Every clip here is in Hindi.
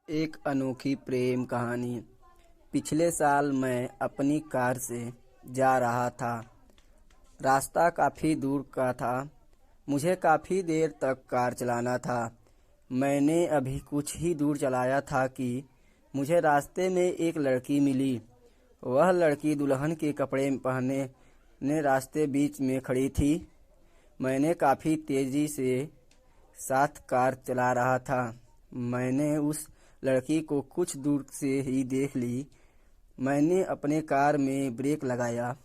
एक अनोखी प्रेम कहानी। पिछले साल मैं अपनी कार से जा रहा था। रास्ता काफ़ी दूर का था। मुझे काफ़ी देर तक कार चलाना था। मैंने अभी कुछ ही दूर चलाया था कि मुझे रास्ते में एक लड़की मिली। वह लड़की दुल्हन के कपड़े पहने ने रास्ते बीच में खड़ी थी। मैंने काफ़ी तेज़ी से साथ कार चला रहा था। मैंने उस लड़की को कुछ दूर से ही देख ली। मैंने अपने कार में ब्रेक लगाया।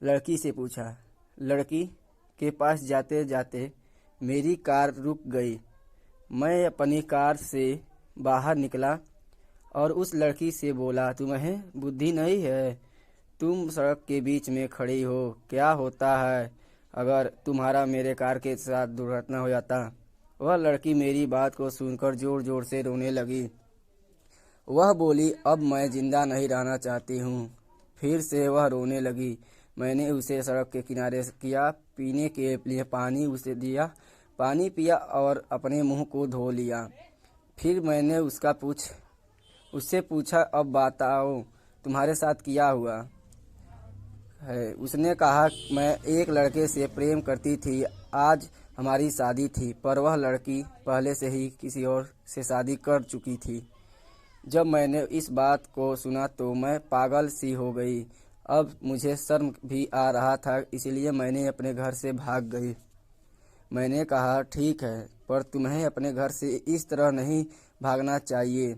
लड़की से पूछा। लड़की के पास जाते जाते मेरी कार रुक गई। मैं अपनी कार से बाहर निकला और उस लड़की से बोला, तुम्हें बुद्धि नहीं है? तुम सड़क के बीच में खड़ी हो। क्या होता है अगर तुम्हारा मेरे कार के साथ दुर्घटना हो जाता? वह लड़की मेरी बात को सुनकर जोर जोर से रोने लगी। वह बोली, अब मैं जिंदा नहीं रहना चाहती हूँ। फिर से वह रोने लगी। मैंने उसे सड़क के किनारे किया, पीने के लिए पानी उसे दिया। पानी पिया और अपने मुंह को धो लिया। फिर मैंने उससे पूछा, अब बताओ तुम्हारे साथ क्या हुआ है? उसने कहा, मैं एक लड़के से प्रेम करती थी। आज हमारी शादी थी, पर वह लड़की पहले से ही किसी और से शादी कर चुकी थी। जब मैंने इस बात को सुना तो मैं पागल सी हो गई। अब मुझे शर्म भी आ रहा था, इसलिए मैंने अपने घर से भाग गई। मैंने कहा, ठीक है, पर तुम्हें अपने घर से इस तरह नहीं भागना चाहिए।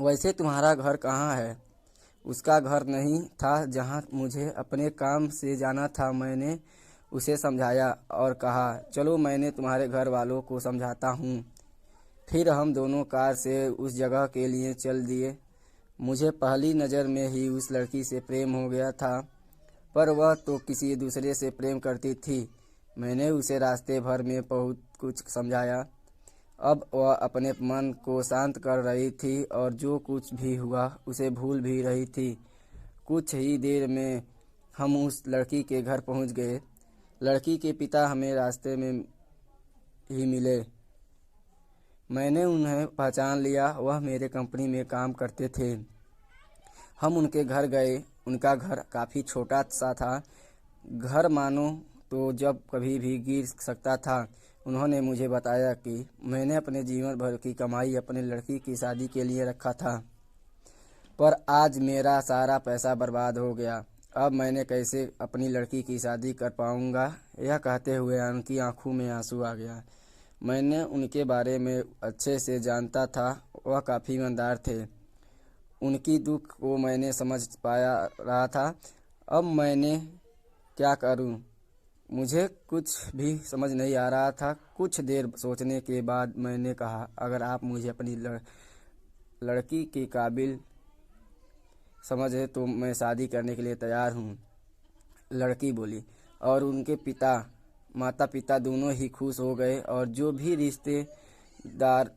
वैसे तुम्हारा घर कहाँ है? उसका घर नहीं था जहाँ मुझे अपने काम से जाना था। मैंने उसे समझाया और कहा, चलो मैंने तुम्हारे घर वालों को समझाता हूँ। फिर हम दोनों कार से उस जगह के लिए चल दिए। मुझे पहली नज़र में ही उस लड़की से प्रेम हो गया था, पर वह तो किसी दूसरे से प्रेम करती थी। मैंने उसे रास्ते भर में बहुत कुछ समझाया। अब वह अपने मन को शांत कर रही थी और जो कुछ भी हुआ उसे भूल भी रही थी। कुछ ही देर में हम उस लड़की के घर पहुंच गए। लड़की के पिता हमें रास्ते में ही मिले। मैंने उन्हें पहचान लिया। वह मेरे कंपनी में काम करते थे। हम उनके घर गए। उनका घर काफ़ी छोटा सा था। घर मानो तो जब कभी भी गिर सकता था। उन्होंने मुझे बताया कि मैंने अपने जीवन भर की कमाई अपने लड़की की शादी के लिए रखा था, पर आज मेरा सारा पैसा बर्बाद हो गया। अब मैंने कैसे अपनी लड़की की शादी कर पाऊंगा? यह कहते हुए उनकी आंखों में आंसू आ गया। मैंने उनके बारे में अच्छे से जानता था। वह काफ़ी ईमानदार थे। उनकी दुख को मैंने समझ पाया रहा था। अब मैंने क्या करूं? मुझे कुछ भी समझ नहीं आ रहा था। कुछ देर सोचने के बाद मैंने कहा, अगर आप मुझे अपनी लड़की के काबिल समझे तो मैं शादी करने के लिए तैयार हूँ। लड़की बोली और उनके माता पिता दोनों ही खुश हो गए और जो भी रिश्तेदार